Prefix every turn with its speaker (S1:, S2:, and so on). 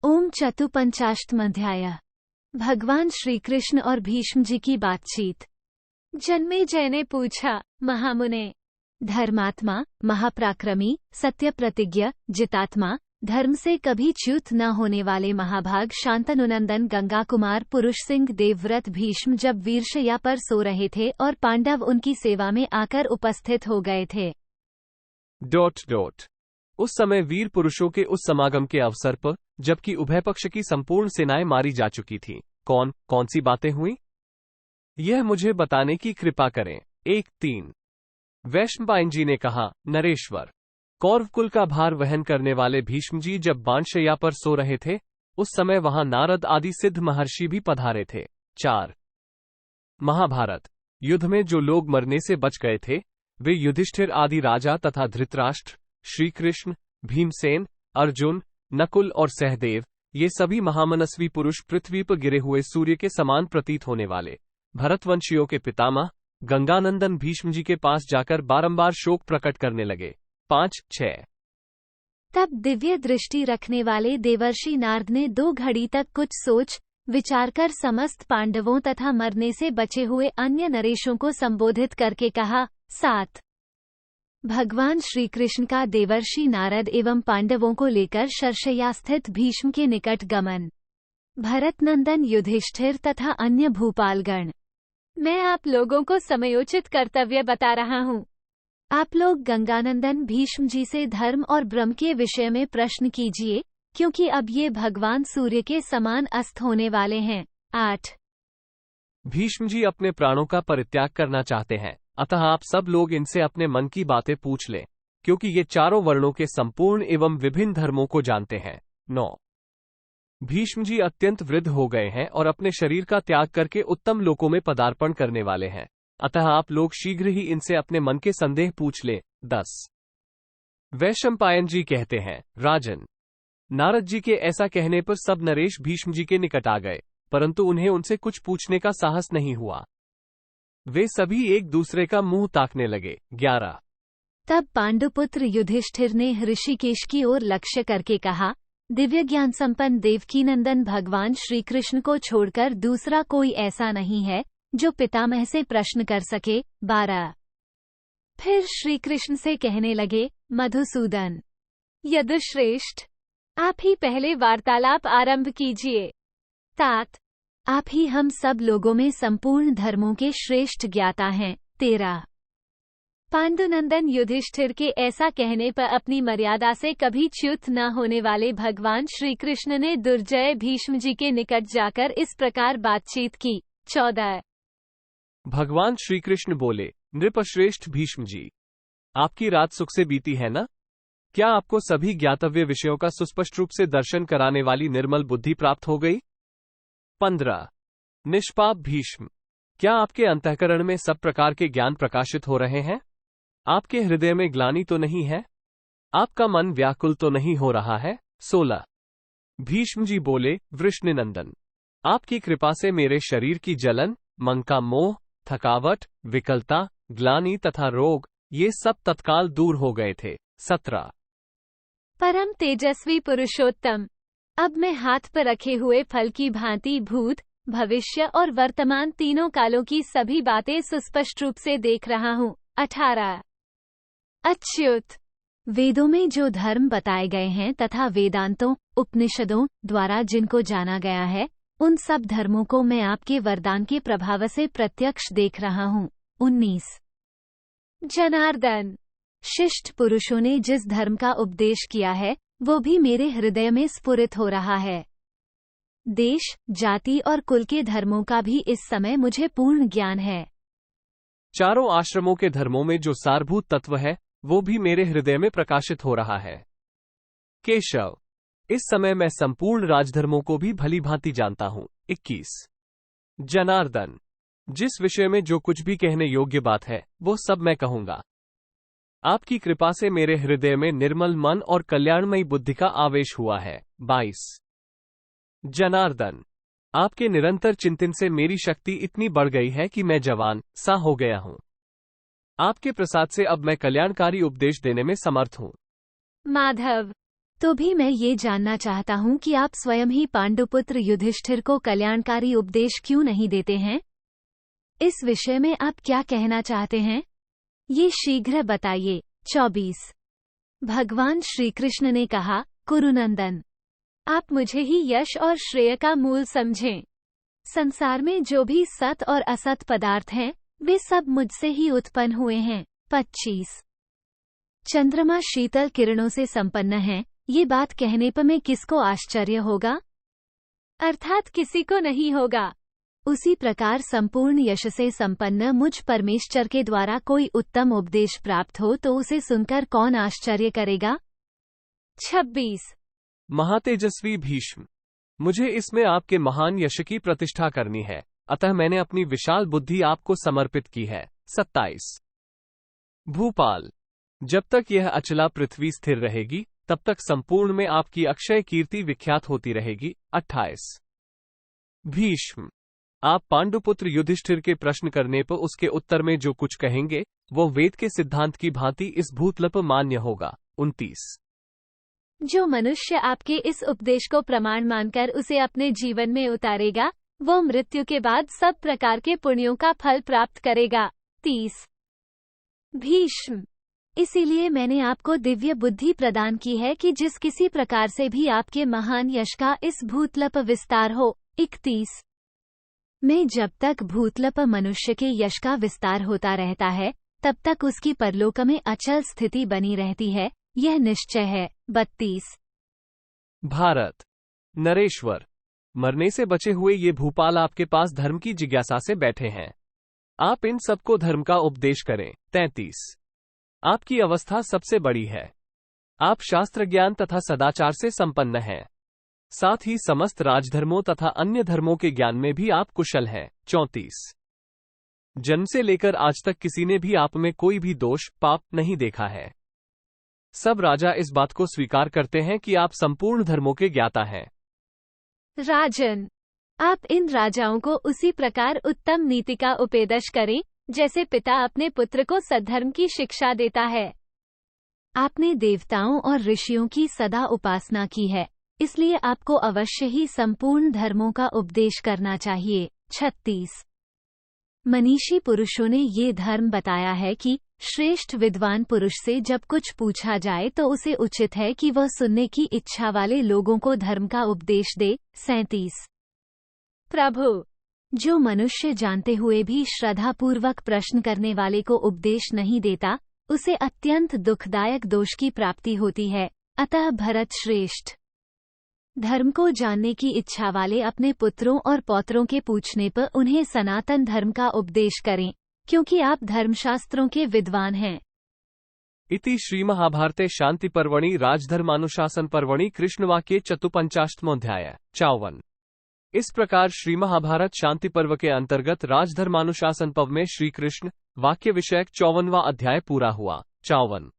S1: ओम चतुपंचाशत्मध्याय। भगवान श्री कृष्ण और भीष्म जी की बातचीत। जन्मेजय ने पूछा, महामुने, धर्मात्मा, महापराक्रमी, सत्य प्रतिज्ञ, जितात्मा, धर्म से कभी च्युत न होने वाले महाभाग शांतनुनंदन गंगा कुमार पुरुष सिंह देवव्रत भीष्म जब वीरशैया पर सो रहे थे और पांडव उनकी सेवा में आकर उपस्थित हो गए थे।
S2: उस समय वीर पुरुषों के उस समागम के अवसर पर, जबकि उभय पक्ष की संपूर्ण सेनाएं मारी जा चुकी थीं, कौन सी बातें हुई, यह मुझे बताने की कृपा करें। 1-3 वैशंपायन जी ने कहा, नरेश्वर, कौरव कुल का भार वहन करने वाले भीष्म जी जब बाणशैया पर सो रहे थे, उस समय वहां नारद आदि सिद्ध महर्षि भी पधारे थे। 4 महाभारत युद्ध में जो लोग मरने से बच गए थे, वे युधिष्ठिर आदि राजा तथा धृतराष्ट्र, श्री कृष्ण, भीमसेन, अर्जुन, नकुल और सहदेव, ये सभी महामनस्वी पुरुष पृथ्वी पर गिरे हुए सूर्य के समान प्रतीत होने वाले भरतवंशियों के पितामह गंगानंदन भीष्म जी के पास जाकर बारंबार शोक प्रकट करने लगे। 5-6
S1: तब दिव्य दृष्टि रखने वाले देवर्षि नारद ने 2 घड़ी तक कुछ सोच विचार कर समस्त पांडवों तथा मरने से बचे हुए अन्य नरेशों को संबोधित करके कहा। 7 भगवान श्री कृष्ण का देवर्षि नारद एवं पांडवों को लेकर शरशय्या स्थित भीष्म के निकट गमन। भरतनंदन युधिष्ठिर तथा अन्य भूपालगण, मैं आप लोगों को समयोचित कर्तव्य बता रहा हूँ। आप लोग गंगानंदन भीष्म जी से धर्म और ब्रह्म के विषय में प्रश्न कीजिए, क्योंकि अब ये भगवान सूर्य के समान अस्त होने वाले हैं। 8
S2: भीष्म जी अपने प्राणों का परित्याग करना चाहते हैं, अतः आप सब लोग इनसे अपने मन की बातें पूछ लें, क्योंकि ये चारों वर्णों के संपूर्ण एवं विभिन्न धर्मों को जानते हैं। 9 भीष्म जी अत्यंत वृद्ध हो गए हैं और अपने शरीर का त्याग करके उत्तम लोकों में पदार्पण करने वाले हैं, अतः आप लोग शीघ्र ही इनसे अपने मन के संदेह पूछ लें। 10 वैशंपायन जी कहते हैं, राजन, नारद जी के ऐसा कहने पर सब नरेश भीष्म जी के निकट आ गए, परंतु उन्हें उनसे कुछ पूछने का साहस नहीं हुआ। वे सभी एक दूसरे का मुंह ताकने लगे। 11
S1: तब पांडुपुत्र युधिष्ठिर ने ऋषिकेश की ओर लक्ष्य करके कहा, दिव्य ज्ञान संपन्न देवकीनंदन भगवान श्री कृष्ण को छोड़कर दूसरा कोई ऐसा नहीं है जो पितामह से प्रश्न कर सके। 12 फिर श्री कृष्ण से कहने लगे, मधुसूदन, यदुश्रेष्ठ, आप ही पहले वार्तालाप आरंभ कीजिए। तात, आप ही हम सब लोगों में संपूर्ण धर्मों के श्रेष्ठ ज्ञाता हैं। 13 पांडुनंदन युधिष्ठिर के ऐसा कहने पर अपनी मर्यादा से कभी च्युत न होने वाले भगवान श्री कृष्ण ने दुर्जय भीष्म जी के निकट जाकर इस प्रकार बातचीत की। 14
S2: भगवान श्री कृष्ण बोले, नृपश्रेष्ठ भीष्म जी, आपकी रात सुख से बीती है ना? क्या आपको सभी ज्ञातव्य विषयों का सुस्पष्ट रूप से दर्शन कराने वाली निर्मल बुद्धि प्राप्त हो गई? 15 निष्पाप भीष्म, क्या आपके अंतःकरण में सब प्रकार के ज्ञान प्रकाशित हो रहे हैं? आपके हृदय में ग्लानि तो नहीं है? आपका मन व्याकुल तो नहीं हो रहा है? 16 भीष्म जी बोले, वृषणनंदन, आपकी कृपा से मेरे शरीर की जलन, मन का मोह, थकावट, विकलता, ग्लानि तथा रोग, ये सब तत्काल दूर हो गए थे। 17
S1: परम तेजस्वी पुरुषोत्तम, अब मैं हाथ पर रखे हुए फल की भांति भूत, भविष्य और वर्तमान तीनों कालों की सभी बातें सुस्पष्ट रूप से देख रहा हूँ। 18 अच्युत, वेदों में जो धर्म बताए गए हैं तथा वेदांतों, उपनिषदों द्वारा जिनको जाना गया है, उन सब धर्मों को मैं आपके वरदान के प्रभाव से प्रत्यक्ष देख रहा हूँ। 19 जनार्दन, शिष्ट पुरुषों ने जिस धर्म का उपदेश किया है, वो भी मेरे हृदय में स्फुरित हो रहा है। देश, जाति और कुल के धर्मों का भी इस समय मुझे पूर्ण ज्ञान है।
S2: चारों आश्रमों के धर्मों में जो सारभूत तत्व है, वो भी मेरे हृदय में प्रकाशित हो रहा है। केशव, इस समय मैं संपूर्ण राजधर्मों को भी भली भांति जानता हूँ। 21 जनार्दन, जिस विषय में जो कुछ भी कहने योग्य बात है, वो सब मैं कहूंगा। आपकी कृपा से मेरे हृदय में निर्मल मन और कल्याणमयी बुद्धि का आवेश हुआ है। 22 जनार्दन, आपके निरंतर चिंतन से मेरी शक्ति इतनी बढ़ गई है कि मैं जवान सा हो गया हूँ। आपके प्रसाद से अब मैं कल्याणकारी उपदेश देने में समर्थ हूँ।
S1: माधव, तो भी मैं ये जानना चाहता हूँ कि आप स्वयं ही पांडुपुत्र युधिष्ठिर को कल्याणकारी उपदेश क्यों नहीं देते हैं? इस विषय में आप क्या कहना चाहते हैं? ये शीघ्र बताइए। 24। भगवान श्री कृष्ण ने कहा, कुरुनंदन, आप मुझे ही यश और श्रेय का मूल समझें। संसार में जो भी सत और असत पदार्थ हैं, वे सब मुझसे ही उत्पन्न हुए हैं। 25। चंद्रमा शीतल किरणों से संपन्न है, ये बात कहने पर में किसको आश्चर्य होगा? अर्थात किसी को नहीं होगा। उसी प्रकार संपूर्ण यश से संपन्न मुझ परमेश्वर के द्वारा कोई उत्तम उपदेश प्राप्त हो तो उसे सुनकर कौन आश्चर्य करेगा? 26।
S2: महातेजस्वी भीष्म, मुझे इसमें आपके महान यश की प्रतिष्ठा करनी है, अतः मैंने अपनी विशाल बुद्धि आपको समर्पित की है। 27। भूपाल, जब तक यह अचला पृथ्वी स्थिर रहेगी तब तक संपूर्ण में आपकी अक्षय कीर्ति विख्यात होती रहेगी। 28। भीष्म, आप पांडुपुत्र युधिष्ठिर के प्रश्न करने पर उसके उत्तर में जो कुछ कहेंगे वो वेद के सिद्धांत की भांति इस भूतल पर मान्य होगा। 29।
S1: जो मनुष्य आपके इस उपदेश को प्रमाण मानकर उसे अपने जीवन में उतारेगा, वो मृत्यु के बाद सब प्रकार के पुण्यों का फल प्राप्त करेगा। 30। भीष्म, इसीलिए मैंने आपको दिव्य बुद्धि प्रदान की है कि जिस किसी प्रकार से भी आपके महान यश का इस भूतल पर विस्तार हो। 31। में जब तक भूतल पर मनुष्य के यश का विस्तार होता रहता है, तब तक उसकी परलोक में अचल स्थिति बनी रहती है, यह निश्चय है। 32।
S2: भारत नरेश्वर, मरने से बचे हुए ये भूपाल आपके पास धर्म की जिज्ञासा से बैठे हैं, आप इन सबको धर्म का उपदेश करें। 33। आपकी अवस्था सबसे बड़ी है, आप शास्त्र ज्ञान तथा सदाचार से संपन्न हैं, साथ ही समस्त राजधर्मों तथा अन्य धर्मों के ज्ञान में भी आप कुशल हैं। 34। जन्म से लेकर आज तक किसी ने भी आप में कोई भी दोष पाप नहीं देखा है, सब राजा इस बात को स्वीकार करते हैं कि आप संपूर्ण धर्मों के ज्ञाता हैं।
S1: राजन, आप इन राजाओं को उसी प्रकार उत्तम नीति का उपदेश करें जैसे पिता अपने पुत्र को सद्धर्म की शिक्षा देता है। आपने देवताओं और ऋषियों की सदा उपासना की है, इसलिए आपको अवश्य ही संपूर्ण धर्मों का उपदेश करना चाहिए। 36। मनीषी पुरुषों ने ये धर्म बताया है कि श्रेष्ठ विद्वान पुरुष से जब कुछ पूछा जाए तो उसे उचित है कि वह सुनने की इच्छा वाले लोगों को धर्म का उपदेश दे। 37। प्रभु, जो मनुष्य जानते हुए भी श्रद्धापूर्वक प्रश्न करने वाले को उपदेश नहीं देता, उसे अत्यंत दुखदायक दोष की प्राप्ति होती है। अतः भरत श्रेष्ठ, धर्म को जानने की इच्छा वाले अपने पुत्रों और पौत्रों के पूछने पर उन्हें सनातन धर्म का उपदेश करें, क्योंकि आप धर्मशास्त्रों के विद्वान हैं।
S2: इति श्री महाभारते शांति पर्वणि राजधर्मानुशासन पर्वणि कृष्णवाक्ये 54 54। इस प्रकार श्री महाभारत शांति पर्व के अंतर्गत राजधर्मानुशासन पर्व में श्री कृष्ण वाक्य विषयक 54वां अध्याय पूरा हुआ। 54।